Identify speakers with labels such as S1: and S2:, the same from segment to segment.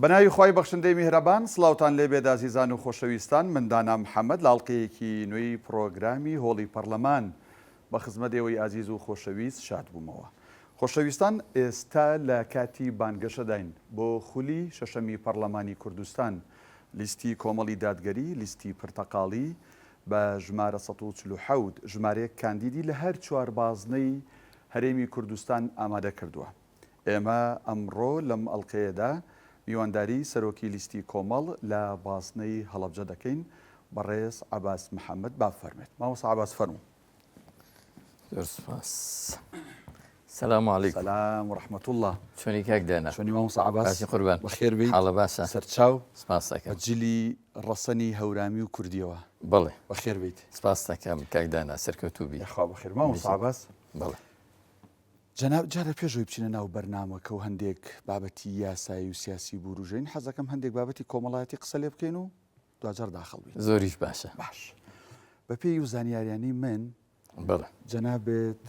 S1: بەناوی خی بەخشندەی میهرەبان سڵاوتان لێبێت ئازیزان و خۆشەویستان مندانا محەممەد لاڵقەیەکی نوێی پرۆگرامی هۆڵی پەرلەمان بە خزمەتەوەی ئازیز و خۆشەویست شاد بوومەوە. خۆشەویستان ئێستا لە کاتی بانگەشەداین بۆ خولی شەشەمی پەرلەمانی کوردستان لیستی کۆمەڵی دادگەری لیستی پرتەقاڵی بە ژمارە 1940 ژمارەیەک کاندیدی لە هەر چوار بازنەی هەرێمی کوردستان ئامادە کردووە. ئێمە ئەمڕۆ لەم ئەڵلقەیەدا میوانداری سەرۆکی لیستی کۆمەڵ لە باسنەی هەڵەبجە دەکەین بەڕێز عەباس محەممەد با فەرمێت. مامۆستا عەباس فەرموو.
S2: سلام علیکم.
S1: سلام و رحمەت الله.
S2: چۆنی کاک دانا؟
S1: چۆنی مامۆستا عەباس؟
S2: باسی قوربان.
S1: بەخێر بیت.
S2: حاڵە باشە.
S1: سەرچاو.
S2: سپاس دەکەم.
S1: بەجلی ڕەسەنی هەورامی و کوردیەوە.
S2: بەڵێ.
S1: بەخێر بیت.
S2: سپاس دەکەم کاک دانا سەرکەوتوو بی.
S1: خوا بەخێر. مامۆستا عەباس.
S2: بەڵێ.
S1: جەناب جارە پێشەوەی بچینە ناو بەرنامەکە و هەندێک بابەتی یاسایی و سیاسی بوروژین حەزەکەم هەندێک بابەتی کۆمەڵایەتی قسە لێ بکەین و دوجار داخڵ بین.
S2: زۆریش باشە.
S1: باش. بە پێی و زانیاریانی من
S2: بەڵێ.
S1: جەنابێت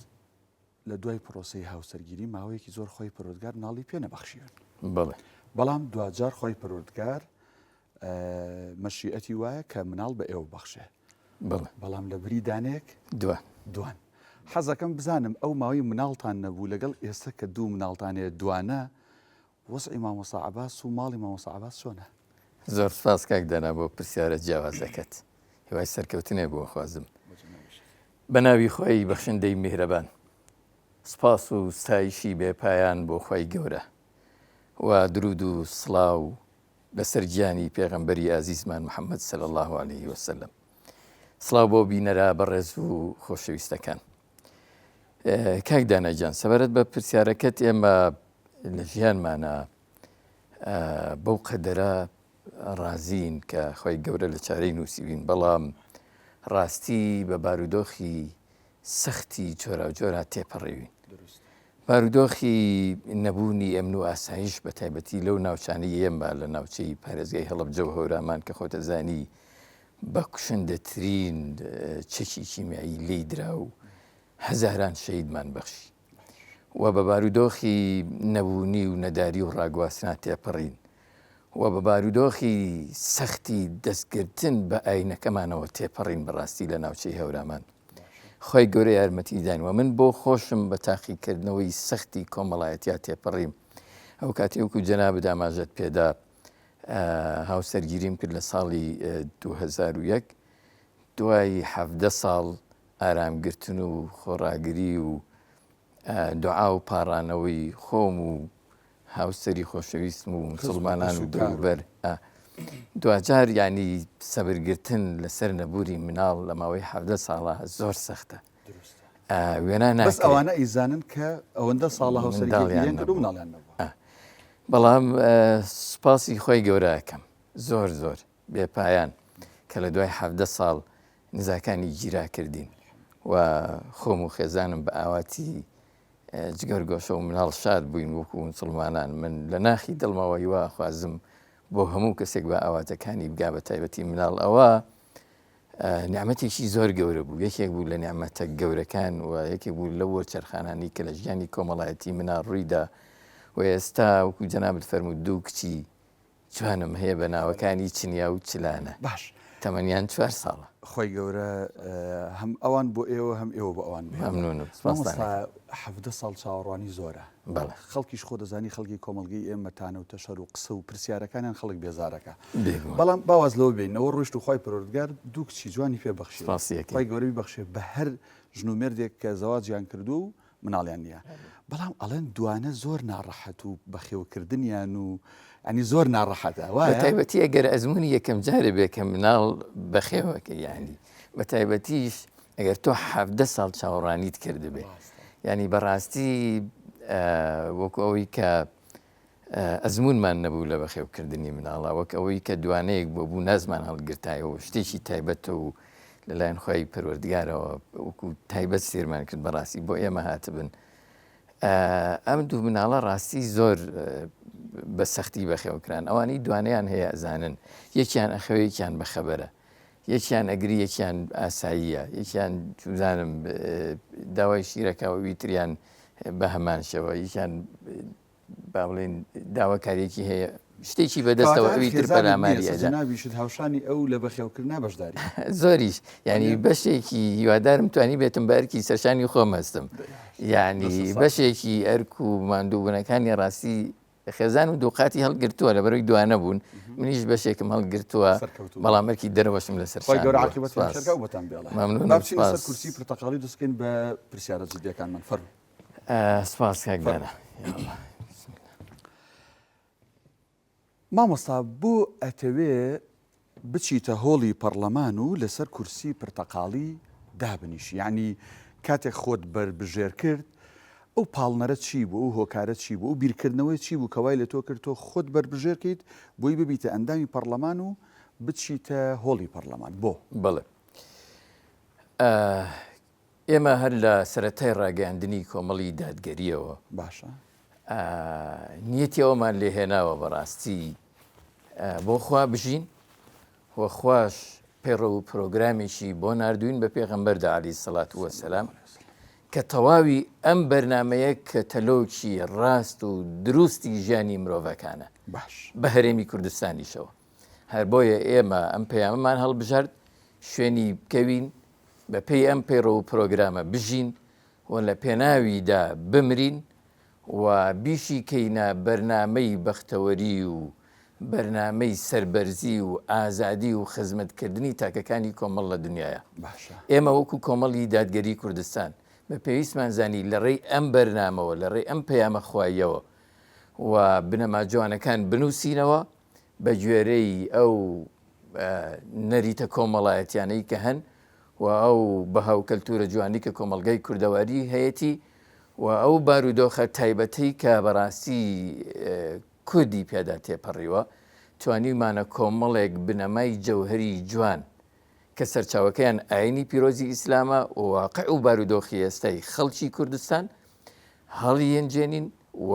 S1: لە دوای پرۆسەی هاوسەرگیری ماوەیەکی زۆر خۆی پەروەردگار ناڵی پێ نەبەخشیون.
S2: بەڵێ.
S1: بەڵام دوجار خۆی پەروەردگار مەشیئەتی وایە کە مناڵ بە ئێوە بەخشێ.
S2: بەڵێ.
S1: بەڵام لە بری دانێک دوان. حەزەکەم بزانم ئەو ماوەی مناڵتان نەبوو لەگەڵ ئێستا کە دوو مناڵتانەیە دوانە وەسعی مامۆستا عەباس و ماڵی مامۆستا عەباس چۆنە؟
S2: زۆر سپاس کاک دانا بۆ پرسیارە جیاوازەکەت. هیوای سەرکەوتنێ بۆ خوازم. بە ناوی خۆی بەخشندەی میهرەبان. سپاس و ستایشی بێپایان بۆ خۆی گەورە و درود و سڵاو لەسەر گیانی پێغەمبەری ئازیزمان محەممەد صلی الله عليه وسلم. سڵاو بۆ بینەرە بەڕێز و خۆشەویستەکان. کاک داناجان سەبارەت بە پرسیارەکەت ئێمە لە ژیانمانە بەو قەدەرە ڕازین کە خۆی گەورە لە چارەی نووسیبین بەڵام ڕاستی بە بارودۆخی سەختی جۆرا جۆرا تێپەڕێوین. بارودۆخی نەبوونی ئەمن و ئاسایش بە تایبەتی لەو ناوچانەی ئێمە لە ناوچەی پارێزگای هەڵەبجە و هەورامان کە خۆتە زانی بە کوشندەترین چەکی کیمیایی لێی درا و هەزاران شەیدمان بەخشی و بە بارودۆخی نەبوونی و نەداری و ڕاگواستنا تێپەڕین و بە بارودۆخی سەختی دەستگرتن بە ئاینەکەمانەوە تێپەڕین بەڕاستی لە ناوچەی هەورامان. خۆی گەورە یارمەتیدان و من بۆ خۆشم بە تاقیکردنەوەی سەختی کۆمەڵایەتیا تێپەڕیم. ئەو کاتی وەکو جەنابت ئاماژەت پێدا هاوسەرگیریم کرد لە ساڵی 2001 دوای 17 ساڵ ئارامگرتن و خۆڕاگری و دوعا و پاڕانەوەی خۆم و هاوسەری خۆشەویستم و مسڵمانان و دەوروبەر دوجار ینی سەبرگرتن لەسەر نەبووری مناڵ لە ماوەی 17 ساڵە زۆر سەختە. وێنە
S1: بەس ئەوانە ئیزانن کە ئەوەندە ساڵە هاوسەرگیریان کرد و مناڵیان نەبووە.
S2: بەڵام سپاسی خۆی گەورەکەم زۆر زۆر بێپایان کە لە دوای 17 ساڵ نزاکانی گیرا کردین و خۆم و خێزانم بە ئاواتی جگەرگۆشە و مناڵ شاد بووین وەکو مسڵمانان. من لە ناخی دڵمەوە هیوا خوازم بۆ هەموو کەسێک بە ئاواتەکانی بگا بە تایبەتی مناڵ ئەوە نیعمەتێکی زۆر گەورە بوو. یەکێک بوو لە نیعمەتە گەورەکان و یەکێک بوو لە وەرچەرخانانی کە لە ژیانی کۆمەڵایەتی مناڵ ڕوویدا و ئێستا وەکو جەنابت فەرموو دوو کچی جوانم هەیە بە ناوەکانی چنیا و چلانە.
S1: باش
S2: تەمەنیان 4 ساڵە.
S1: خۆی گەورە هەم ئەوان بۆ ئێوە هەم ئێوە بە ئەوان
S2: مەمنونم.
S1: 17 ساڵ چاوەڕوانی زۆرە.
S2: بەڵێ.
S1: خەڵکیش خۆ دەزانی خەڵکی کۆمەلگەی ئێمەتانە و تەشەر و قسە و پرسیارەکانیان خەڵک بێزارەکە. بەڵام باواز لەوە بینەوە ڕۆیشت و خۆی پەروەردگار دوو کچی جوانی پێ بەخشی. خۆی گەورەی بەخشێ بە هەر ژن و مێردێک کە زەواجیان کردو و مناڵیان نییە. بەڵام ئەڵێن دوانە زۆر ناڕەحەت و بەخێوکردنیان و ئەنی زۆر ناڕەحەتە وایە.
S2: بە تایبەتی ئەگەر ئەزمموی یەکەم جارە بێ کە مناڵ بەخێوەکە یانی بە تایبەتیش ئەگەر تۆ 17 ساڵ چاوەڕانیت کردبێ ینی بەڕاستی وەکو ئەوەی کە ئەزمونمان نەبوو لە بەخێوکردنی مناڵە وەک ئەوەی کە دوانەیەک بۆ بوو نازمان هەڵگرتایەوە شتێکی تایبەتە و لەلایەن خۆی پەروەردگارەوە وەکو تایبەت سێرمان کرد بەڕاستی بۆ ئێمە هاتبن. ئەم دوو مناڵە ڕاستی زۆر بە سەختی بەخێوکران ئەوانەی دوانیان هەیە ئەزانن یەکیان ئەخەوەیەکیان بەخەبەرە یەکیان ئەگری یەکیان ئاساییە یەکیان چوزانم داوای شیرەکەوەوی تریان بە هەمان شەوە یەکیان با بڵێن داواکارێکی هەیە شتێکی بەدەستەوە ئەوی تر پەلاماریەدا
S1: ناویشت هاوشانی ئەو لە بەخێوکردنا بەشداری
S2: زۆریش ینی بەشێکی هیوادارم توانی بێتم بەرکی سەرشانی خۆم هەستم ینی بەشێکی ئەرک و ماندووبوونەکانی ڕاستی خێزان و دووقاتی هەڵگرتووە لە بەرەوەی دوانە بوون منیش بەشێکم هەڵگرتووە بەڵامەرکی دەرەوەشم لە سەرشان
S1: کورسی پرتەقاڵی دەستکەین بە پرسیارە جدیەکانمان فەرموو
S2: سپاس کاکدانە
S1: مامۆستا بۆ ئەتەوێ بچیتە هۆڵی پەرلەمان و لەسەر کورسی پرتەقاڵی دابنیش یعنی کاتێک خۆت بربژێر کرد ئەو پاڵنەرە چی بوو ئەو هۆکارە چی بوو ئەو بیرکردنەوەی چی بوو کەوای لە تۆ کرد تۆ خۆت بربژێرکەیت بۆی ببیتە ئەندامی پەرلەمان و بچیتە هۆڵی پەرلەمان بۆ
S2: بڵێ ئێمە هەر لە سەرەتای ڕاگەاندنی کۆمەڵی دادگەریەوە
S1: باشە
S2: نیەتی ئەومان لێهێناوە بەڕاستی بۆ خوا بژین وە خوش پێڕە و پرۆگرامێکی بۆ نردوین بە پێغەمبەردا عەلەیهی سەڵات وەسەلام کە تەواوی ئەم بەرنامەیە کە تەلۆکی ڕاست و دروستی ژیانی مرۆڤەکانە
S1: باش
S2: بە هەرێمی کوردستانیشەوە هەر بۆیە ئێمە ئەم پەیامەمان هەڵبژارد شوێنی بکەوین بە پێی ئەم پێڕە و پرۆگرامە بژین و لە پێناویدا بمرین و بیشی کەینە بەرنامەی بەختەوەری و بەرنامەی سەربەرزی و ئازادی و خزمەتکردنی تاکەکانی کۆمەڵ لە دنیاە ئێمە وەکو کۆمەڵی دادگەری کوردستان بە پێویستمان زانی لە ڕێی ئەم بەرنامەوە لە ڕێی ئەم پەیامە خواییەوە و بنەما جوانەکان بنووسینەوە بە گوێرەی ئەو نەریتە کۆمەڵایەتیانەی کە هەن و ئەو بەهاو کەلتورە جوانی کە کۆمەلگای کوردەواری هەیەی و ئەو بارودۆخە تایبەتەی کە بەڕاستی کوردی پێدا تێپەڕیوە توانیمانە کۆمەڵێک بنەمای جەوهری جوان کە سەرچاوەکەیان ئاینی پیرۆزی ئیسلامە و واقع و بارودۆخی ئێستای خەڵکی کوردستان هەڵیەنجێنین و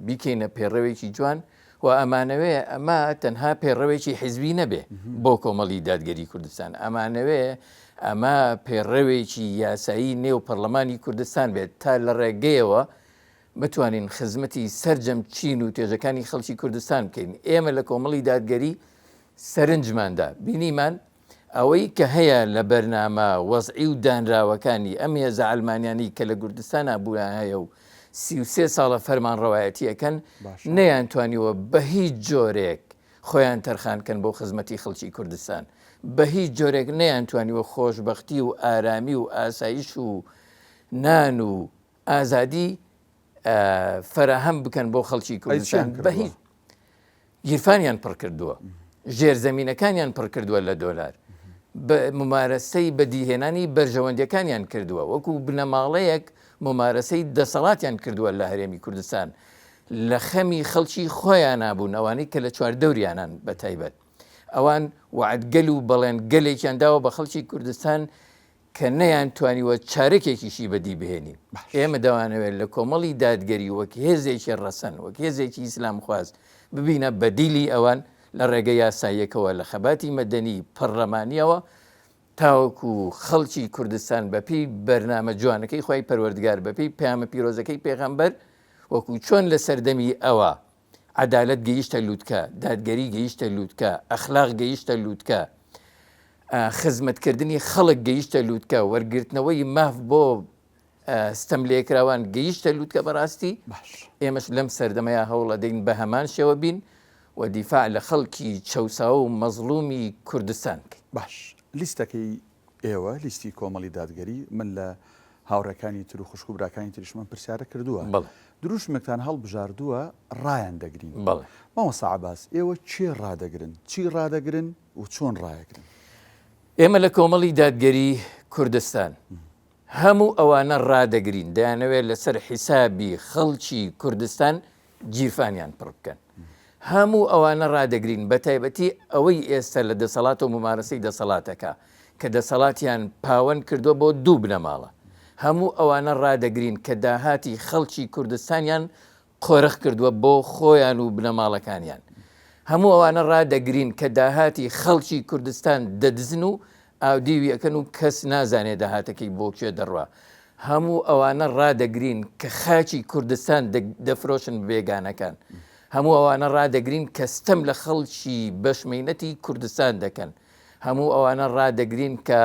S2: بیکەینە پێڕەوێکی جوان و ئەمانەوەیە ئەمە تەنها پێڕەوێکی حیزبی نەبێ بۆ کۆمەڵی دادگەری کوردستان ئەمانەوەیە ئەمە پێڕەوێکی یاسایی نێو پەرلەمانی کوردستان بێت تا لە ڕێگەیەوە بتوانین خزمەتی سەرجەم چین و توێژەکانی خەڵکی کوردستان بکەین ئێمە لە کۆمەڵی دادگەری سەرنجماندا بینیمان ئەوەی کە هەیە لە بەرنامە وەزعی و دانراوەکانی ئەم هێزە ئەلمانیانی کە لە کوردستانە بوویان هەیە و 33 ساڵە فەرمان ڕەوایەتیەکەن نەیانتوانیوە بە هیچ جۆرێک خۆیان تەرخانکەن بۆ خزمەتی خەڵکی کوردستان بە هیچ جۆرێک نەیانتوانیوە خۆشبەختی و ئارامی و ئاسایش و نان و ئازادی فەراهەم بکەن بۆ خەڵکی کوردستان بە هیچ گیرفانیان پڕ کردووە ژێرزەمینەکانیان پڕ کردووە لە دۆلار بە ممارەسەی بەدیهێنانی بەرژەوەندەکانیان کردووە وەکو بنەماڵەیەک ممارەسەی دەسەڵاتیان کردووە لە هەرێمی کوردستان لە خەمی خەڵکی خۆیان نابوون ئەوانەی کە لە چواردەوریانان بە تایبەت ئەوان وعدگەل و بەڵێن گەلێکیان داوە بە خەڵکی کوردستان کە نەیان توانیوە چارەکێکیشی بەدی بهێنین ئێمە دەوانەوێت لە کۆمەڵی دادگەری وەک هێزێکی ڕەسەن وەک هێزێکی ئیسلام خواست ببینە بەدیلی ئەوان لە ڕێگە یاساییەکەوە لە خەباتی مەدەنی پەرلەمانیەوە تاوەکو خەڵکی کوردستان بەپی بەرنامە جوانەکەی خۆی پەروەردگار بەپی پەیامە پیرۆزەکەی پێغەمبەر وەکو چۆن لە سەردەمی ئەوە عەدالەت گەیشتە لووتکە دادگەری گەیشتە لووتکە ئەخلاق گەیشتە لووتکە خزمەتکردنی خەڵک گەیشتە لووتکە وەرگرتنەوەی ماف بۆ ستەم لێکراوان گەیشتە لووتکە بەڕاستی ئێمەش لەم سەردەمەیە هەوڵ ئەدەین بە هەمان شێوە بین و دیفاع لە خەڵکی چەوساوە و مەزڵومی کوردستان
S1: باش لیستەکەی ئێوە لیستی کۆمەڵی دادگەری من لە هاوڕەکانی تر و خوشک و براکانی تریشمان پرسیارە کردووە دروشمێکتان هەڵبژاردووە ڕایان دەگرین مامۆستا عەباس ئێوە چێ ڕادەگرن چی ڕادەگرن و چۆن ڕایەگرن
S2: ئێمە لە کۆمەڵی دادگەری کوردستان هەموو ئەوانە ڕادەگرین دەیانەوێت لەسەر حیسابی خەڵکی کوردستان گیرفانیان پڕ بکەن هەموو ئەوانە ڕادەگرین بە تایبەتی ئەوەی ئێستا لە دەسەڵات و ممارەسەی دەسەڵاتەکە کە دەسەڵاتیان پاوەند کردووە بۆ دوو بنەماڵە هەموو ئەوانە ڕادەگرین کە داهاتی خەڵکی کوردستانیان قۆرەخ کردووە بۆ خۆیان و بنەماڵەکانیان هەموو ئەوانە ڕادەگرین کە داهاتی خەڵکی کوردستان دەدزن و ئاودیوی ئەکەن و کەس نازانێت داهاتەکەی بۆ کوێ دەڕوا هەموو ئەوانە ڕادەگرین کە خاچی کوردستان دەفرۆشن بێگانەکان هەموو ئەوانە ڕادەگرین کەستەم لە خەڵکی بەشمێنەتی کوردستان دەکەن، هەموو ئەوانە ڕادەگرین کە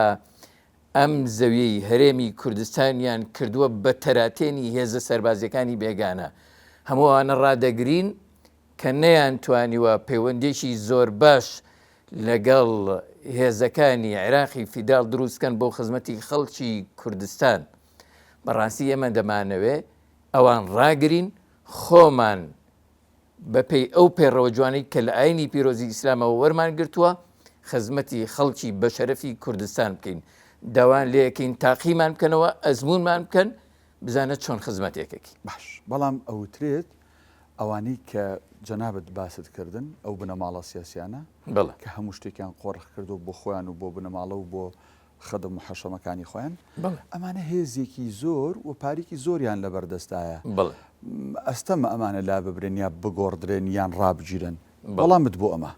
S2: ئەم زەویەی هەرێمی کوردستانیان کردووە بە تەراتێنی هێزە سەربازیەکانی بێگانە، هەموو ئەوانە ڕادەگرین کە نەیان توانیوە پەیوەندێکی زۆر باش لەگەڵ هێزەکانی عێراقی فیدال دروستکەن بۆ خزمەتی خەڵکی کوردستان. بەڕاستی ئێمە دەمانەوێ ئەوان ڕاگرین خۆمان بەپێی ئەو پێڕەوە جوانەی کە لە ئاینی پیرۆزی ئیسلامەوە وەرمان گرتووە خزمەتی خەڵکی بەشەرەفی کوردستان بکەین، داوان لێەکەین تاقیمان بکەنەوە، ئەزمونمان بکەن بزانە چۆن خزمەتێکێکی
S1: باش. بەڵام ئەوترێت ئەوانەی کە جەنابەت باست کردن ئەو بنەماڵە سیاسیانە
S2: بڵێ
S1: کە هەموو شتێکیان قۆڕخ کردو بۆ خۆیان و بۆ بنەماڵە و بۆ خەدم و حەشەمەکانی خۆیان، ئەمانە هێزێکی زۆر و پارێکی زۆریان لە بەردەستایە.
S2: بڵێ
S1: ئەستەمە ئەمانە لا ببرێن یا بگۆڕدرێن یان ڕابگیرن. بەڵامت بۆ ئەمە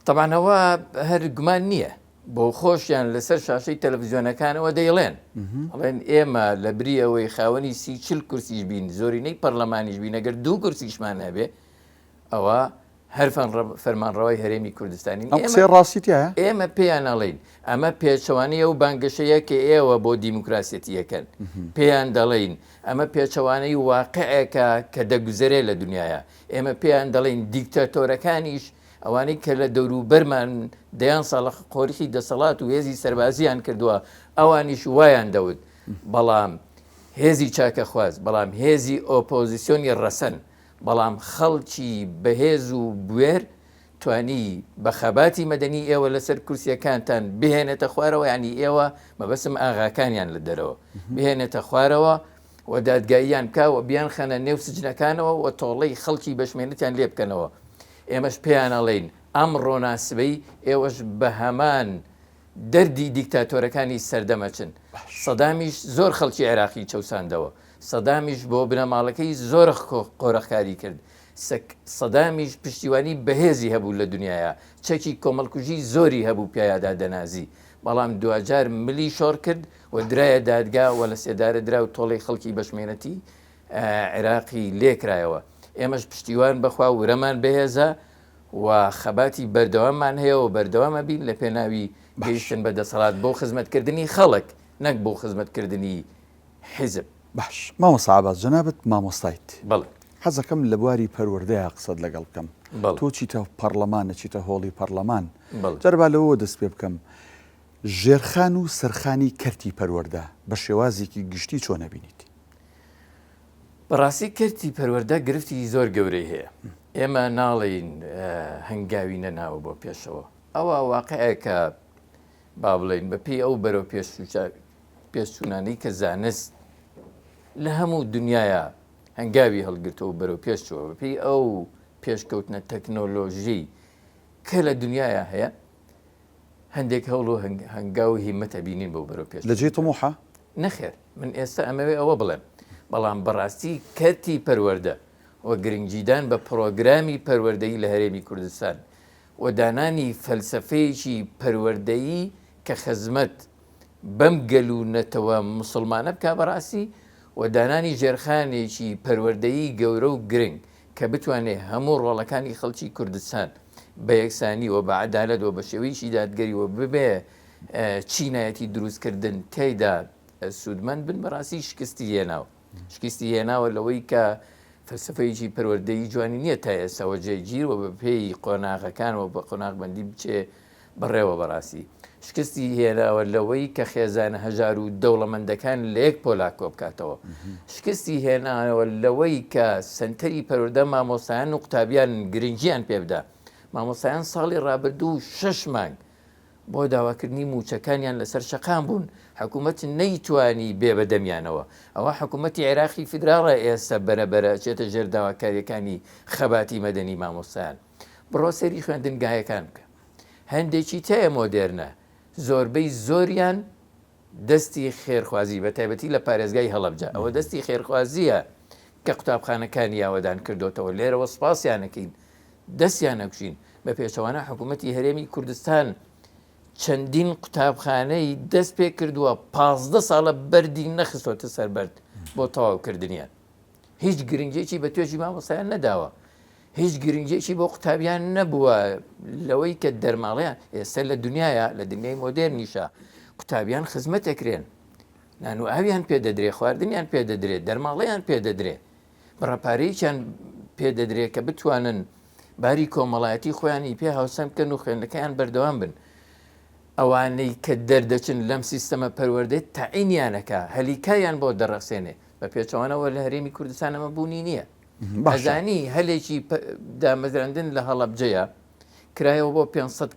S2: تەبانەوە هەر گومان نییە، بۆ خۆشیان لەسەر شاشەی تەلەڤیزیۆنەکانەوە دەیڵێن ئەڵێن ئێمە لە بری ئەوەی خاوەنی 30-40 کورسیش بین، زۆرینەی پەرلەمانیش بین، ئەگەر 2 کورسیشمان هەبێ ئەوە هەر فەرمانڕەوای هەرێمی کوردستانی
S1: قسەی ڕاستیتیایە.
S2: ئێمە پێیان ئەڵێن ئەمە پێچەوانەیە و بانگەشەیە کە ئێوە بۆ دیموکراسەتیەکەن، پێیان دەڵێن ئەمە پێچەوانەی واقعەکە کە دەگوزەرێ لە دنیاە، ئێمە پێیان دەڵێن دیکتاتۆرەکانیش ئەوانەی کە لە دەوروبەرمان دەیان ساڵە قۆریخی دەسەڵات و هێزی سەربازیان کردووە ئەوانیش وایان دەوت، بەڵام هێزی چاکە خواست، بەڵام هێزی ئۆپۆزیسیۆنی ڕەسەن، بەڵام خەڵکی بەهێز و بوێر توانی بە خەباتی مەدەنی ئێوە لەسەر کورسیەکانتان بهێنێتە خوارەوە، ینی ئێوە مەبەسم ئاغاکانیان لە دەرەوە بهێنێتە خوارەوە و دادگاییان بکاوە بیان خەنە نێو سجنەکانەوە و تۆڵەی خەڵکی بەشمێنێتیان لێ بکەنەوە. ئێمەش پێیان ئەڵێن ئەم ڕۆناسبەی ئێوەش بە هەمان دەردی دیکتاتۆرەکانی سەردەمەچن. سەدامیش زۆر خەڵکی عێراقی چەوساندەوە، سەدامیش بۆ بنەماڵەکەی زۆر قۆڕەخکاری کرد، سەدامیش پشتیوانی بەهێزی هەبوو لە دنیاە، چەکی کۆمەڵکوژی زۆری هەبوو پیادا دەنازی، بەڵام دوجار ملی شۆڕ کرد و درایە دادگا و لە سێدارە درا و تۆڵی خەڵکی بەشمێنەتی عێراقی لێکرایەوە. ئێمەش پشتیوان بەخوا ورەمان بەهێزە و خەباتی بەردەواممان هەیە و بەردەوامە بین لە پێناوی گەیشتن بە دەسەڵات بۆ خزمەتکردنی خەڵک، نەک بۆ خزمەتکردنی حیزب.
S1: باش مامۆستا عەباس جەنابەت مامۆستایت،
S2: بەڵێ
S1: حەزەکەم لە بواری پەروەردەیە قسەت لەگەڵ بکەم. تۆ چیتە پەرلەمان نەچیتە هۆڵی پەرلەمان، جەربا لەوە دەست پێ بکەم ژێرخان و سەرخانی کەرتی پەروەردە بە شێوازێکی گشتی چۆن نەبینیت؟
S2: بەڕاستی کەرتی پەروەردە گرفتی زۆر گەورەی هەیە، ئێمە ناڵێین هەنگاوی نەناوە بۆ پێشەوە، ئەوە واقعەیە کە با بڵێن بەپێی ئەو بەرەو پێشچوونانەی کە زانست لە هەموو دنیاە هەنگاوی هەڵگرتەوە بەرەو پێشەوە بەپێی ئەو پێشکەوتنە تەکنۆلۆژی کە لە دنیاە هەیە، هەندێک هەوڵ و هەنگاو هیمەتە بینین بۆ بەرەو پێش.
S1: لە جێ تەموحە
S2: نەخێر، من ئێستا ئەمەوێ ئەوە بڵێم، بەڵام بەڕاستی کەرتی پەروەردە و گرنگجیدان بە پرۆگرامی پەروەردەیی لە هەرێمی کوردستان و دانانی فەلسەفەیەکی پەروەردەیی کە خزمەت بەم گەلوونەتەوە مسلمانە بکە بەڕاستی و دانانی ژێرخانێکی پەروەردەیی گەورە و گرنگ کە بتوانێت هەموو ڕۆڵەکانی خەڵکی کوردستان بە یەکسانی و بە عەدالەت و بە شێوەیەکی دادگەری و ببێ چینایەتی دروستکردن تێیدا سوودمەند بن، بەڕاستی شکستی هێناوە. شکستی هێناوە لەوەی کە فەلسەفەیەکی پەروەردەیی جوانی نییە تا ئێستاوە جێگیر و بە پێی قۆناغەکان و بە قۆناغبەندی بچێ بڕێوە. بەڕاستی شکستی هێناوە لەوەی کە خێزانە هەژار و دەوڵەمەندەکان لە یەک پۆلا کۆ بکاتەوە. شکستی هێناوە لەوەی کە سەنتەری پەروەردە مامۆستایان و قوتابیان گرنگیان پێ بدە. مامۆستایان ساڵی ڕابردوو 6 مانگ بۆ داواکردنی موچەکانیان لەسەر شەقام بوون، حکوومەت نەیتوانی بێ بەدەمیانەوە. ئەوە حکوومەتی عێراقی فیدراڵە ئێستا بەرەبەرە چێتە ژێر داواکاریەکانی خەباتی مەدەنی مامۆستایان. بڕۆ سەری خوێندنگایەکان بکە، هەندێکی تایە مۆدێرنە، زۆربەی زۆریان دەستی خێرخوازی بە تایبەتی لە پارێزگای هەڵەبجە، ئەوە دەستی خێرخوازیە کە قوتابخانەکانی یاوەدان کردوتەوە. لێرەوە سپاسیانەکەین، دەستیان نەکوژین. بە پێچەوانە حکوومەتی هەرێمی کوردستان چەندین قوتابخانەی دەست پێ کردووە 15 ساڵە بەردی نەخستۆتە سەربەرد بۆ تەواوکردنیان، هیچ گرنگێکی بە توێژی مامۆستایان نەداوە. هیچ گرنگێکی بۆ قوتابیان نەبووە لەوەی کە دەرماڵەیە ئێستا لە دنیاە لە دنیای مۆدرنیشە قوتابیان خزمەت دەکرێن نان و ئاویان پێ دەدرێ خواردنیان پێ دەدرێت دەرماڵەیان پێ دەدرێ بڕەپارەیەکیان پێ دەدرێت کە بتوانن باری کۆمەڵایەتی خۆیانی پێ هاوسەم بکەن و خوێندەکەیان بەردەوام بن ئەوانەی کە دەردەچن لەم سیستەمە پەروەردەیت تەعینیانەکە هەلیکایان بۆ دەڕەخسێنێ بە پێچەوانەوە لە هەرێمی کوردستان ئەمە بوونی نییە ئەزانی هەلێکی دامەزراندن لە هەڵەبجەیە کرایەوە بۆ 500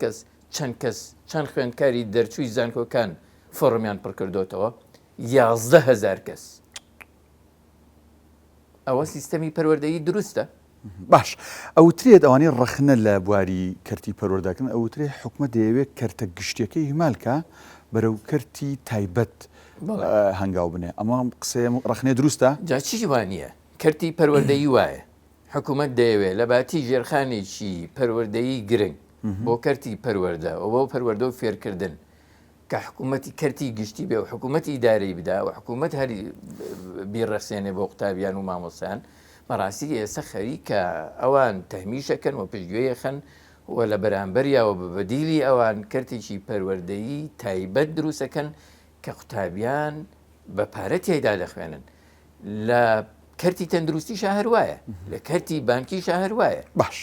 S2: کەس چەند خوێندکاری دەرچووی زانکۆکان فۆڕمیان پڕ کردوتەوە 11,000 کەس ئەوە سیستەمی پەروەردەیی دروستە
S1: باش ئەوترێت ئەوانەی ڕەخنە لە بواری کەرتی پەروەردەکردن ئەوترێ حکومە دەیەوێت کەرتە گشتیەکەی هیمالکە بەرەو کەرتی تایبەت هەنگاو بنێ ئەمە قسەیە ڕەخنێ دروستە
S2: جا چی وانە کەرتی پەروەردەیی وایە حکوومەت دەیەوێت لە باتی ژێرخانێکی پەروەردەیی گرنگ بۆ کەرتی پەروەردە و بۆ پەروەردە و فێرکردن کە حکوومەتی کەرتی گشتی بێ و حکوومەتی ئیدارەی بدا و حکوومەت هەری بیڕەخسێنێ بۆ قوتابیان و مامۆسان بەڕاستی ئێستا خەریکە ئەوان تەهمیشەکەن و پشتگوێیەخەن و لە بەرامبەریاوە بەبدیلی ئەوان کەرتێکی پەروەردەیی تایبەت دروستەکەن کە قوتابیان بە پارە تێدا دەخوێنن لە کەرتی تەندروستی شاهر وایە لە کەرتی بانکی شاهر وایە
S1: باش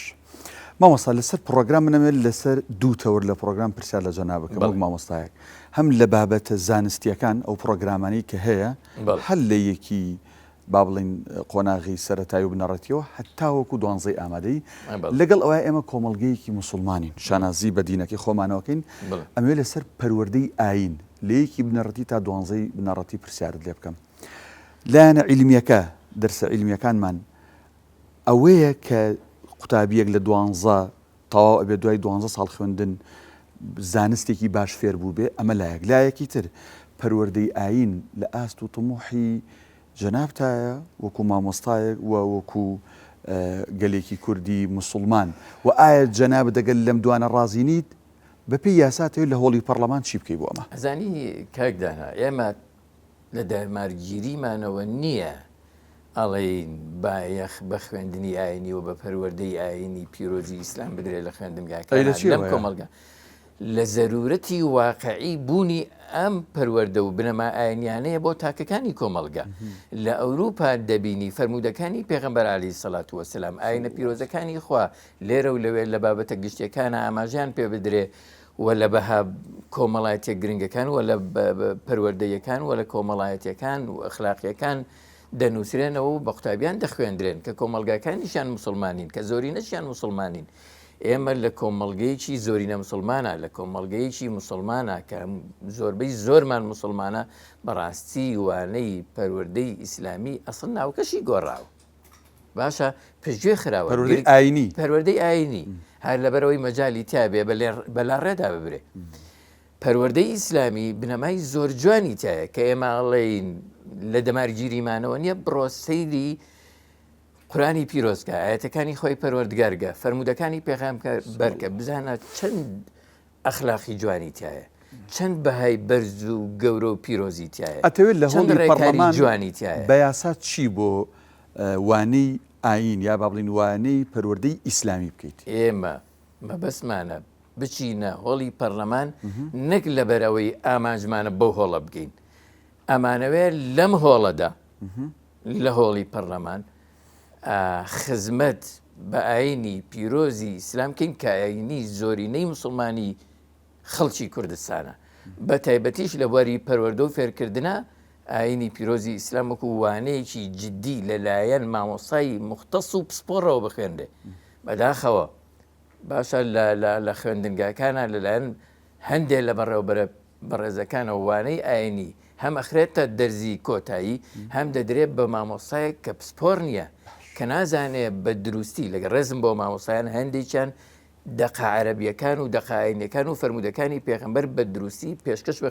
S1: مامۆستا لەسەر پرۆگرام منەمێت لەسەر دوو تەور لە پرۆگرام پرسیار لە جەنابەکە وەک مامۆستایەک هەم لە بابەتە زانستیەکان ئەو پرۆگرامانی کە هەیە هەل لە یەکی با بڵین قۆناغی سەرەتایی و بنەڕەتیەوە هەتاوەکو دوانزەی ئامادەی لەگەڵ ئەوە ئێمە کۆمەڵگەیەکی موسڵمانین شانازی بە دینەکەی خۆمانەوەکەین ئەمێ لەسەر پەروەردەی ئاین لە یەکی بنەڕەتی تا دوانزەی بنەڕەتی پرسیارت لێ بکەم لایەنە عیلمیەکە دەرسە عیلمیەکانمان ئەوەیە کە قوتابیەک لە 12 تەواو ئەبێ دوای 12 ساڵ خوێندن زانستێکی باش فێر بوو بێ ئەمە لایەکی تر پەروەردەی ئاین لە ئاست و تموحی جەنابتایە وەکو مامۆستایەک و وەکو گەلێکی کوردی مسلمان و ئایا جەناب دەگەل لەم دوانە ڕازینیت بەپێی یاساتەوە لە هۆڵی پەرلەمان چی بکەی بۆ ئەمە
S2: ئەزانی کاکدانا ئێمە لە دامارگیریمانەوە نییە ئەڵێ بایەخ بە خوێندنی ئاینی و بە پەروەردەی ئاینی پیرۆزی ئیسلام بدرێت لە خوێندنگاکە لەم کۆمەڵگە لە زەرورەتی واقعی بوونی ئەم پەروەردە و بنەما ئاینیانەیە بۆ تاکەکانی کۆمەڵگە لە ئەوروپا دەبینی فەرمودەکانی پێغەمبەر عەلەیهی سەڵات وەسەلام ئاینە پیرۆزەکانی خوا لێرە و لەوێ لە بابەتە گشتیەکانە ئاماژیان پێ بدرێ و لە بەها کۆمەڵایەتیە گرنگەکان و لە پەروەردەیەکان و لە کۆمەڵایەتیەکان و ئەخلاقیەکان دەنووسرێنەوە و بە قوتابیان دەخوێندرێن کە کۆمەلگاکانیشیان مسلمانین کە زۆرینەشیان مسلمانین ئێمە لە کۆمەڵگەیەکی زۆرینە مسلمانە لە کۆمەڵگەیەکی مسلمانە کە زۆربەی زۆرمان مسلمانە بەڕاستی وانەی پەروەردەی ئیسلامی ئەسڵ ناوکەشی گۆڕاوە باشە پشتگوێ خراوە
S1: ئاینی
S2: پەروەردەی ئاینی هەر لەبەرەوەی مەجای تیابێ بەلا ڕێدا ببرێ پەروەردەی ئیسلامی بنەمای زۆر جوانی تایە کە ئێمە ئەڵێین لە دەمارگیریمانەوە نییە بڕۆسەیری قورانی پیرۆزگە ئاەتەکانی خۆی پەروەردگارگە فەرمودەکانی پێغەمبەر بەرکە بزانە چەند ئەخلاقی جوانی تایە چەند بەهای بەرز و گەورە و پیرۆزی تایە
S1: ئەتەوێت لە هۆڵی پەرلەمان
S2: جوانی تایە
S1: بە یاسا چی بۆ وانەی ئاین یا با بڵین وانەی پەروەردەی ئیسلامی بکەیت
S2: ئێمە مەبەسمانە بچینە هۆڵی پەرلەمان نەک لەبەرەوەی ئامانجمانە بەو هۆڵە بگەین ئەمانەوێت لەم هۆڵەدا لە هۆڵی پەرلەمان خزمەت بە ئاینی پیرۆزی ئیسلامکەین کە ئاینی زۆرینەی مسلمانی خەڵکی کوردستانە بە تایبەتیش لە بواری پەروەردە و فێرکردنە ئاینی پیرۆزی ئیسلام وەکو وانەیەکی جددی لەلایەن مامۆسای مختەس و پسپۆڕەوە بخوێندێ بەداخەوە باشە لە خوێندنگاکانە لەلایەن هەندێک لە بەڕێوەبەرە بەڕێزەکانە وانەی ئاینی هەم ئەخرێتە دەرزی کۆتایی هەم دەدرێت بە مامۆسایەک کە پسپۆر نییە کە نازانێ بە دروستی لەگە ڕێزم بۆ مامۆسایان هەندێکیان دەقا عەرەبیەکان و دەقاینەکان و فەرمودەکانی پێغەمبەر بە دروستی پێشکەش بە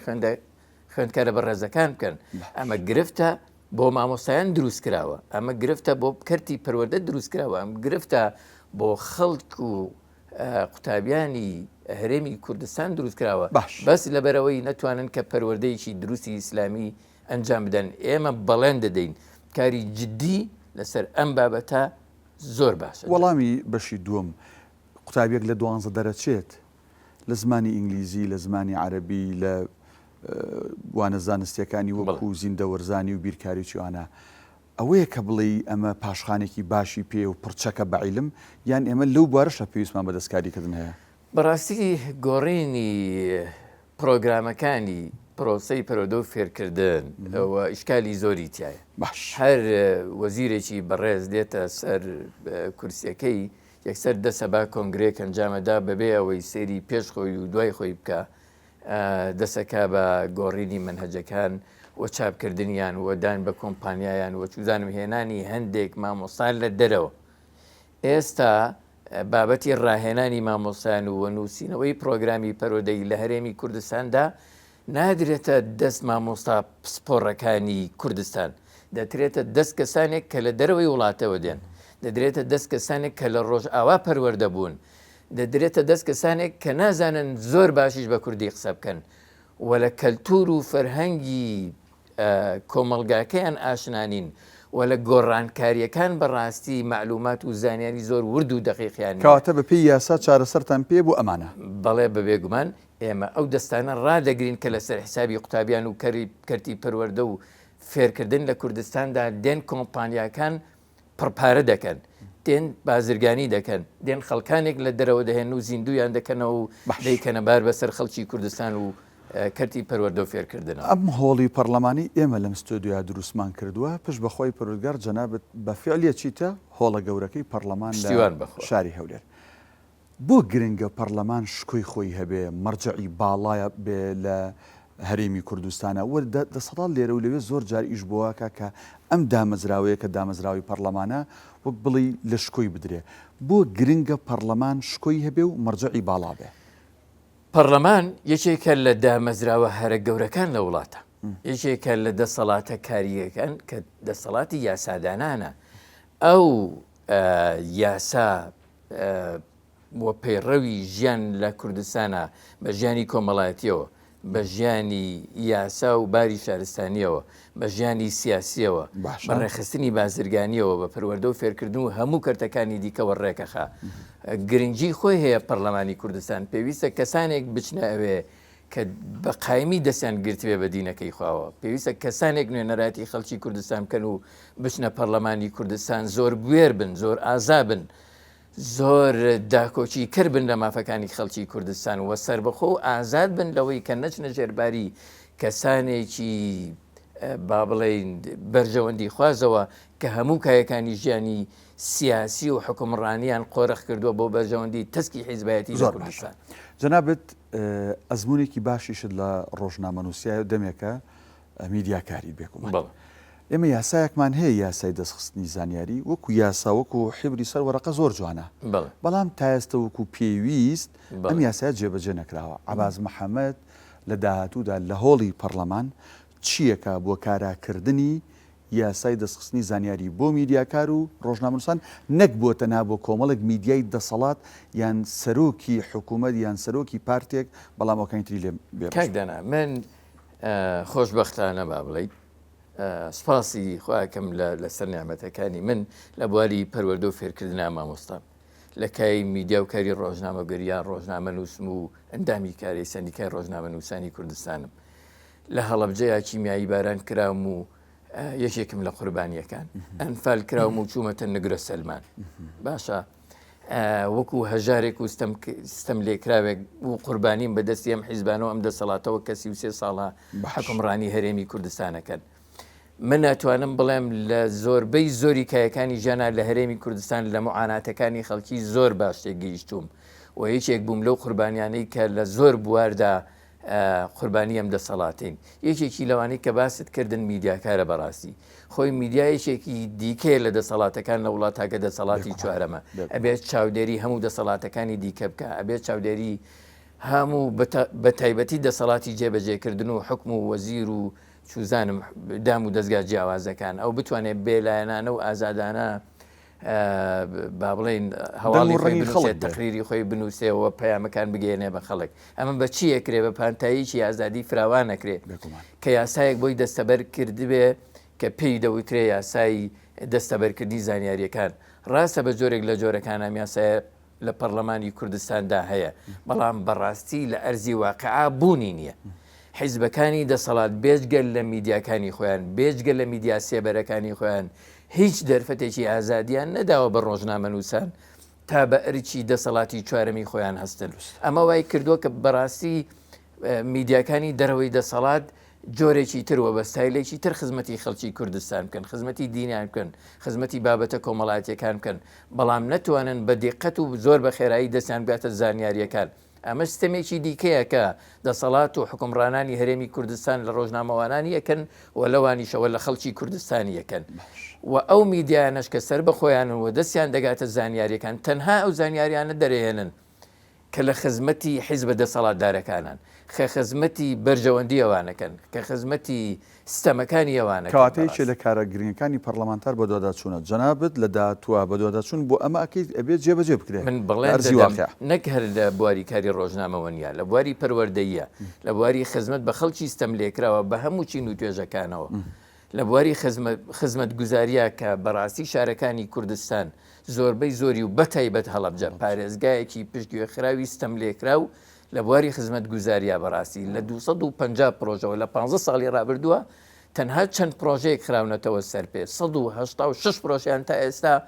S2: خوێندکارە بە ڕێزەکان بکەن ئەمە گرفتە بۆ مامۆسایان دروست کراوە ئەمە گرفتە بۆ کەرتی پەروەردە دروست کراوە ئەم گرفتە بۆ خەڵک و قوتابیانی هەرێمی کوردستان دروست کراوە بەس لەبەرەوەی نەتوانن کە پەروەردەیەکی دروستی ئیسلامی ئەنجام بدەن ئێمە بەڵێن دەدەین کاری جددی لەسەر ئەم بابەتە زۆر باشە.
S1: وەڵامی بەشی دووەم قوتابیەک لە 12 دەرەچێت لە زمانی ئینگلیزی لە زمانی عەرەبی لە وانە زانستیەکانی وەکو زیندەوەرزانی و بیرکاری چیوانە ئەوەیە کە بڵێ ئەمە پاشخانێکی باشی پێ و پڕچەکە بەعیلم یان ئێمە لەو بارەشە پێویستمان بەدەستکاریکردن هەیە.
S2: بەڕاستی گۆڕینی پرۆگرامەکانی پرۆسەی پەرۆدە و فێرکردن ئەوە ئیشکالی زۆری تایە.
S1: باش
S2: هەر وەزیرێکی بەڕێز دێتە سەر کورسیەکەی یەکسەر دەسە با کۆنگرێک ئەنجامەدا بەبێ ئەوەی سێری پێش خۆی و دوای خۆی بکە دەسەکە بە گۆڕینی منهەجەکان و چاپکردنیان وەدان بە کۆمپانیایان وە چوزانم هێنانی هەندێک مامۆستان لە دەرەوە. ئێستا بابەتی ڕاهێنانی مامۆستان و وەنووسینەوەی پرۆگرامی پەرۆدەی لە هەرێمی کوردستاندا نادرێتە دەست مامۆستا پسپۆڕەکانی کوردستان، دەترێتە دەست کەسانێک کە لە دەرەوەی وڵاتەوە دێن، دەدرێتە دەست کەسانێک کە لە ڕۆژئاوا پەروەردە بوون، دەدرێتە دەست کەسانێک کە نازانن زۆر باشیش بە کوردی قسە بکەن و لە کەلتور و فەرهەنگی کۆمەڵگاکەیان ئاشنانین و لە گۆڕانکاریەکان بەڕاستی معلومات و زانیاری زۆر ورد و دەقیقیان
S1: کەواتە بە پێی یاسا چارەسەرتان پێ بۆ ئەمانە.
S2: بەڵێ بەبێگومان ئێمە ئەو دەستانە ڕادەگرین کە لەسەر حسابی قوتابیان و کەرتی پەروەردە و فێرکردن لە کوردستاندا دێن کۆمپانیاکان پڕپارە دەکەن، دێن بازرگانی دەکەن، دێن خەڵکانێک لە دەرەوە دەهێن و زیندویان دەکەنەوە و دەیکەنەبار بەسەر خەڵکی کوردستان و کەرتی پەروەردە و فێرکردن.
S1: ئەم هۆڵی پەرلەمانی ئێمە لەم ستۆدیۆ دروستمان کردووە پشت بەخۆی پەروەردگار جەنابەت بە فعلیە چیتە هۆڵە گەورەکەی پەرلەمان لە شاری هەولێر. بۆ گرنگە پەرلەمان شکۆی خۆی هەبێ مەرجعی باڵایە بێ لە هەرێمی کوردستانە وە دەسەڵات لێرە و لەوێ زۆر جار ئیش بۆواکە کە ئەم دامەزراوەیە کە دامەزراوی پەرلەمانە وەک بڵی لە شکۆی بدرێ. بۆ گرنگە پەرلەمان شکۆی هەبێ و مەرجعی باڵا بێ.
S2: پەرلەمان یەکێکە لە دامەزراوە هەرە گەورەکان لە وڵاتە، یەکێکە لە دەسەڵاتە کاریەکان کە دەسەڵاتی یاسادانانە. ئەو یاسا بۆ پەیڕەوی ژیان لە کوردستانە بە ژیانی کۆمەڵایەتیەوە، بە ژیانی یاسا و باری شارستانیەوە، بە ژیانی سیاسیەوە، بە ڕێخستنی بازرگانیەوە، بە پەروەردە و فێرکردن و هەموو کەرتەکانی دیکەوە ڕێکەخا. گرنگی خۆی هەیە پەرلەمانی کوردستان پێویستە کەسانێک بچنە ئەوێ کە بە قایمی دەستیان گرتوێ بە دینەکەی خواوە، پێویستە کەسانێک نوێنەراتی خەڵکی کوردستان بکەن و بچنە پەرلەمانی کوردستان زۆر بوێر بن، زۆر ئازا بن، زۆر داکۆچی کرد بن لە مافەکانی خەڵکی کوردستان وە سربەخۆ و ئازاد بن لەوەی کە نەچنە ژێرباری کەسانێکی با بڵێن بەرژەوەندی خوازەوە کە هەموو کایەکانی ژیانی سیاسی و حکومڕانیان قۆرەخ کردووە بۆ بەرژەوەندی تەسکی حیزبایەتی لە کوردستان.
S1: جەنابەت ئەزمونێکی باشیشت لە ڕۆژنامەنووسیایە دەمێکە میدیاکاری بێکومان. ئێمە یاسایەکمان هەیە یاسای دەستخستنی زانیاری وەکو یاسا وەکو حیبری سەر وەرەقە زۆر جوانە، بەڵام تا ئێستا وەکو پێویست ئەم یاسایە جێبەجێ نەکراوە. عەباس محەممەد لە داهاتوودا لە هۆڵی پەرلەمان چیەکە بۆ کاراکردنی یاسای دەستخستنی زانیاری بۆ میدیاکار و ڕۆژنامەنووسان نەک بۆ تەنها بۆ کۆمەڵێک میدیای دەسەڵات یان سەرۆکی حکوومەت یان سەرۆکی پارتێک بەڵام ئەوکانی تری لێ
S2: بێدانا من خۆشبەختانە با بڵێیت سپاسی خواکەم لەسەر نیامەتەکانی من لە بواری پەروەردە و فێرکردنا مامۆستا لە کای میدیا و کاری ڕۆژنامەگەریان ڕۆژنامەنووسم و ئەندامی کاری سەندیکای ڕۆژنامەنووسانی کوردستانم. لە هەڵەبجەیە کیمیایی باران کراوم و یەکێکم لە قوربانیەکان ئەنفال کراوم و چوومەتە نگرە سەلمان. باشە وەکو هەژارێک و ستەم لێکراوێک و قوربانیم بەدەستی ئەم حیزبانەوە ئەم دەسەڵاتەوە کە 33 ساڵە حکومڕانی هەرێمی کوردستانەکەن. من ناتوانم بڵێم لە زۆربەی زۆری کایەکانی ژیانە لە هەرێمی کوردستان لە معاناتەکانی خەڵکی زۆر باش تێگەیشتوم و یەکێک بووم لەو قوربانیانەی کە لە زۆر بواردا قوربانی ئەم دەسەڵاتین. یەکێکی لەوانەی کە باست کردن میدیاکارە بەڕاستی خۆی میدیایەکێکی دیکەیە لە دەسەڵاتەکان لە وڵات تاکە دەسەڵاتی چوارەمە ئەبێت چاودێری هەموو دەسەڵاتەکانی دیکە بکە، ئەبێت چاودێری هەموو بە تایبەتی دەسەڵاتی جێبەجێکردن و حکم و وەزیر و چوزانم دام و دەستگا جیاوازەکان ئەو بتوانێت بێلایەنانە و ئازادانە با بڵێن هەواڵی خۆی تەقریری خۆی بنووسێەوە پەیامەکان بگەێنێ بە خەڵک. ئەمە بە چی ئەکرێ بە پانتاییکی ئازادی فراوان نەکرێت کە یاسایەک بۆی دەستەبەر کردبێ کە پێی دەوترێ یاسایی دەستەبەرکردنی زانیاریەکان. ڕاستە بە جۆرێک لە جۆرەکانە یاسایە لە پەرلەمانی کوردستاندا هەیە بەڵام بەڕاستی لە ئەرزی واقعا بوونی نییە. حیزبەکانی دەسەڵات بێجگەل لە میدیاکانی خۆیان بێجگە لە میدیا سێبەرەکانی خۆیان هیچ دەرفەتێکی ئازادیان نەداوە بە ڕۆژنامەنووسان تا بە ئەرچی دەسەڵاتی چوارەمی خۆیان هەستن. ئەمە وای کردووە کە بەڕاستی میدیاکانی دەرەوەی دەسەڵات جۆرێکی ترەوە بە ستایلێکی تر خزمەتی خەڵکی کوردستان بکەن، خزمەتی دینیان بکەن، خزمەتی بابەتە کۆمەڵاتیەکان بکەن، بەڵام نەتوانن بە دیقەت و زۆر بە خێرایی دەستیان بگاتە زانیاریەکان. ئەمە سیستەمێکی دیکەیە کە دەسەڵات و حکومڕانانی هەرێمی کوردستان لە ڕۆژنامەوانانی یەکەن و لەوانیشەوە لە خەڵکی کوردستانی یەکەن و ئەو میدیانەش کە سەر بە خۆیانن و دەستیان دەگاتە زانیاریەکان تەنها ئەو زانیاریانە دەرێنن کە لە خزمەتی حیزبە دەسەڵاتدارەکانن، کە خزمەتی بەرژەوەندی ئەوانەکەن، کە خزمەتی سیستەمەکانی ئەوانە.
S1: کەواتەیەکی لە کارە گرنگەکانی پەرلەمانتار بە دوواداچوونە جەنابەت لە داهاتووە بە دوواداچوون بۆ ئەمە ئەکەیت ئەبێت جێبەجێ بکرێت.
S2: من بڵێ نەک هەر لە بواری کاری ڕۆژنامەوە نیە، لە بواری پەروەردەییە، لە بواری خزمەت بە خەڵکی ستەم لێکراوە بە هەموو چین و توێژەکانەوە، لە بواری خزمەت گوزاریە کە بەڕاستی شارەکانی کوردستان زۆربەی زۆری و بەتایبەت هەڵەبجە پارێزگایەکی پشتگوێخراوی ستەم لێکرا و لە بواری خزمەت گوزاریە بەڕاستی لە 250 پرۆژەوە لە 15 ساڵی ڕابردووە تەنها چەند پرۆژەیەک خراونەتەوە سەر پێ 186 پرۆژیان تا ئێستا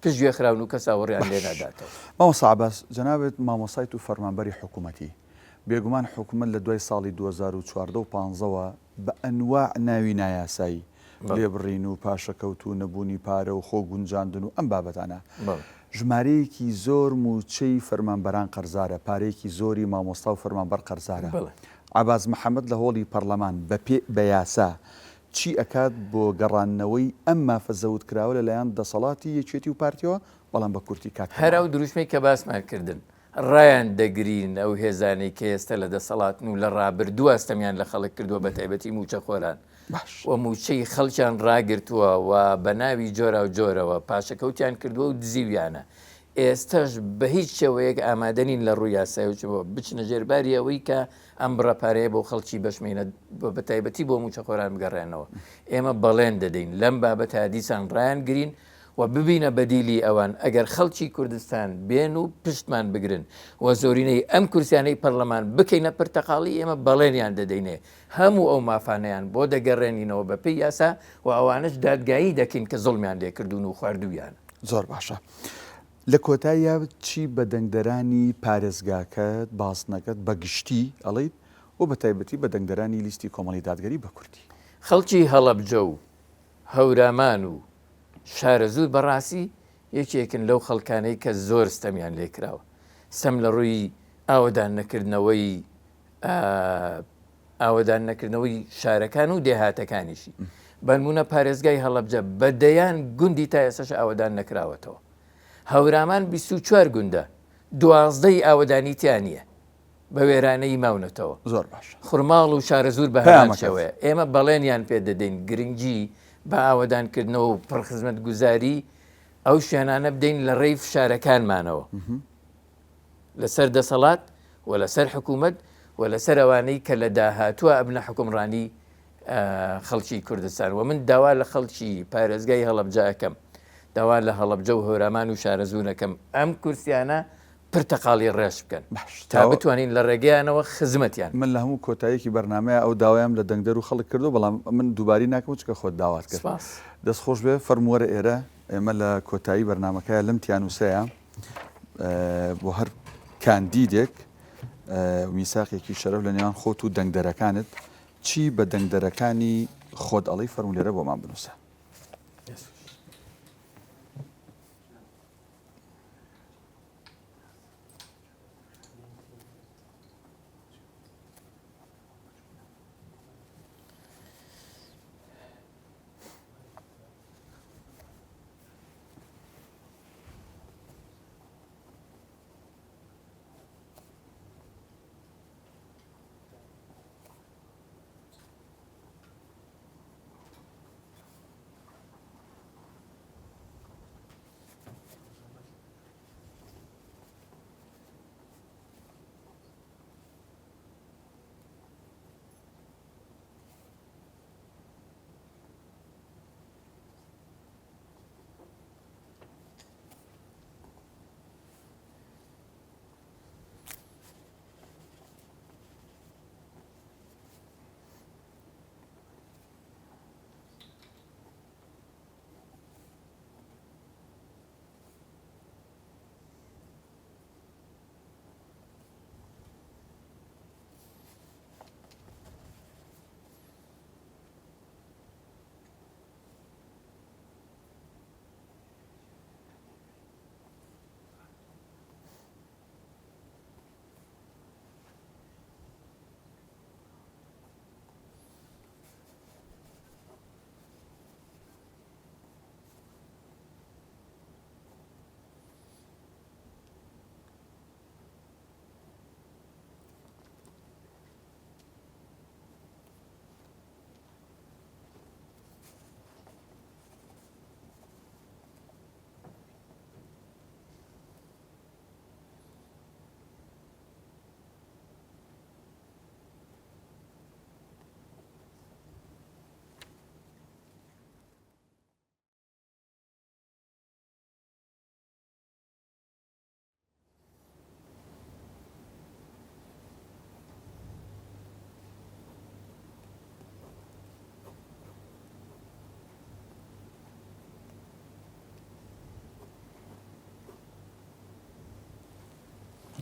S2: پشتگوێ خراون و کەساوەڕیان لێ ناداتەوە.
S1: مامۆستا عەباس جەنابەت مامۆسایت و فەرمانبەری حکوومەتی بێگومان حکوومەت لە دوای ساڵی 2014 و 15ەوە بە ئەنواع ناوی نایاسایی لێبڕین و پاشەکەوت و نەبوونی پارە و خۆ گونجاندن و ئەم بابەتانە ژمارەیەکی زۆر موچەی فەرمانبەران قەرزارە، پارەیەکی زۆری مامۆستا و فەرمانبەر قەرزارە. عەباس محەممەد لە هۆڵی پەرلەمان بە یاسا چی ئەکات بۆ گەڕانەوەی ئەم مافە زەوت کراوە لەلایەن دەسەڵاتی یەکێتی و پارتیەوە بەڵام بە کورتی کات
S2: هەرا و دروشمەی کە باسمان کردن ڕایان دەگرین ئەو هێزانەی کە ئێستا لە دەسەڵاتن و لە ڕابردووە ئەستەمیان لە خەڵک کردووە بە تایبەتی موچە خۆران و موچەی خەڵکیان ڕاگرتووە و بە ناوی جۆرە و جۆرەوە پاشەکەوتیان کردووە و دزیویانە. ئێستاش بە هیچ شێوەیەک ئامادەنین لە ڕووی یاسایەوە بچنە ژێرباری ئەوەی کە ئەم بڕەپارەیە بۆ خەڵکی بەشمێنە بە تایبەتی بۆ موچە خۆران بگەڕێنەوە. ئێمە بەڵێن دەدەین لەم بابەت دیسان ڕایان گرین و ببینە بەدیلی ئەوان ئەگەر خەڵکی کوردستان بێن و پشتمان بگرن و زۆرینەی ئەم کورسیانەی پەرلەمان بکەینە پرتەقاڵی ئێمە بەڵێنیان دەدەینێ هەموو ئەو مافانەیان بۆ دەگەڕێنینەوە بە پێی یاسا و ئەوانش دادگایی دەکەین کە زوڵمیان لێکردوون و خواردویان.
S1: زۆر باشە. لە کۆتاییە چی بە دەنگدەرانی پارێزگاکەت باسنەکەت بەگشتی ئەڵیت و بە تایبەتی بە دەنگدەرانی لیستی کۆمەڵی دادگەری بە کوردی؟
S2: خەڵکی هەڵەبجە و هەورامان و شارە زوو بەڕاستی یەکێکن لەو خەڵکانەی کە زۆر ستەمیان لێکراوە سەم لە ڕووی ئاوەدان نەکردنەوەی شارەکان و دێهاتەکانیشی بەنمونە پارێزگای هەڵەبجە بەدەیان گوندی تا ئێسش ئاوەدان نەکراوەتەوە. هەورامان 24 گوندە 12 ئاوەدانی تیانە بە وێرانەی ماونەتەوە.
S1: زۆر باش.
S2: خوڕماڵ و شارە زوور بە هەمانشەوەیە. ئێمە بەڵێنیان پێ دەدەین گرنگجی بە ئاوەدانکردنەوە و پڕخزمەت گوزاری ئەو شوێنانە بدەین لە ڕێی فشارەکانمانەوە لەسەر دەسەڵات و لەسەر حکوومەت و لەسەر ئەوانەی کە لە داهاتووە ئەبنە حکومڕانی خەڵکی کوردستان و من داوا لە خەڵکی پارێزگای هەڵەبجەکەم داوا لە هەڵەبجە و هەورامان و شارە زوونەکەم ئەم کورسیانە پرتەقاڵی ڕێش بکەن تا بتوانین لە ڕێگەیانەوە خزمەتیان.
S1: من لە هەموو کۆتاییەکی بەرنمەیە ئەو داوایم لە دەنگدەر و خەڵک کردو بەڵام من دووباری ناکەم چکە خۆت داوات کرد. دەستخۆش بێ فەرمووەرە ئێرە ئێمە لە کۆتایی بەرنمەکەیە لەم تیانوسەیە بۆ هەر کاندیدێک میساقێکی شەرەف لە نێوان خۆت و دەنگدەرەکانت چی بە دەنگدەرەکانی خۆت ئەڵی فەرمولێرە بۆمان بنووسە.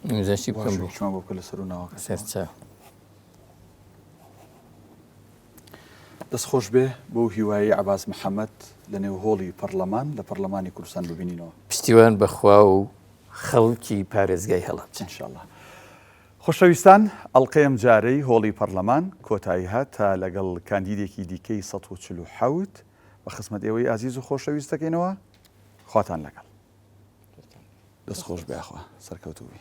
S2: نمیزانشی بکەم بۆ
S1: شما بۆ بکە لە سەر و ناوەکە
S2: سەرچاو.
S1: دەستخۆش بێ بۆ هیوایی عەباس محەممەد لە نێو هۆڵی پەرلەمان لە پەرلەمانی کوردستان ببینینەوە.
S2: پشتیوان بەخوا و خەڵکی پارێزگای هەڵات.
S1: انشاءالله. خۆشەویستان ئەڵلقەیەم جارەی هۆڵی پەرلەمان کۆتایی هات تا لەگەڵ کاندیدێکی دیکەی ١47 بە خزمەت ئێوەی ئازیز و خۆشەویستەکەینەوە خواتان لەگەڵ. دەستخۆش بێخوا سەرکەوتوبی.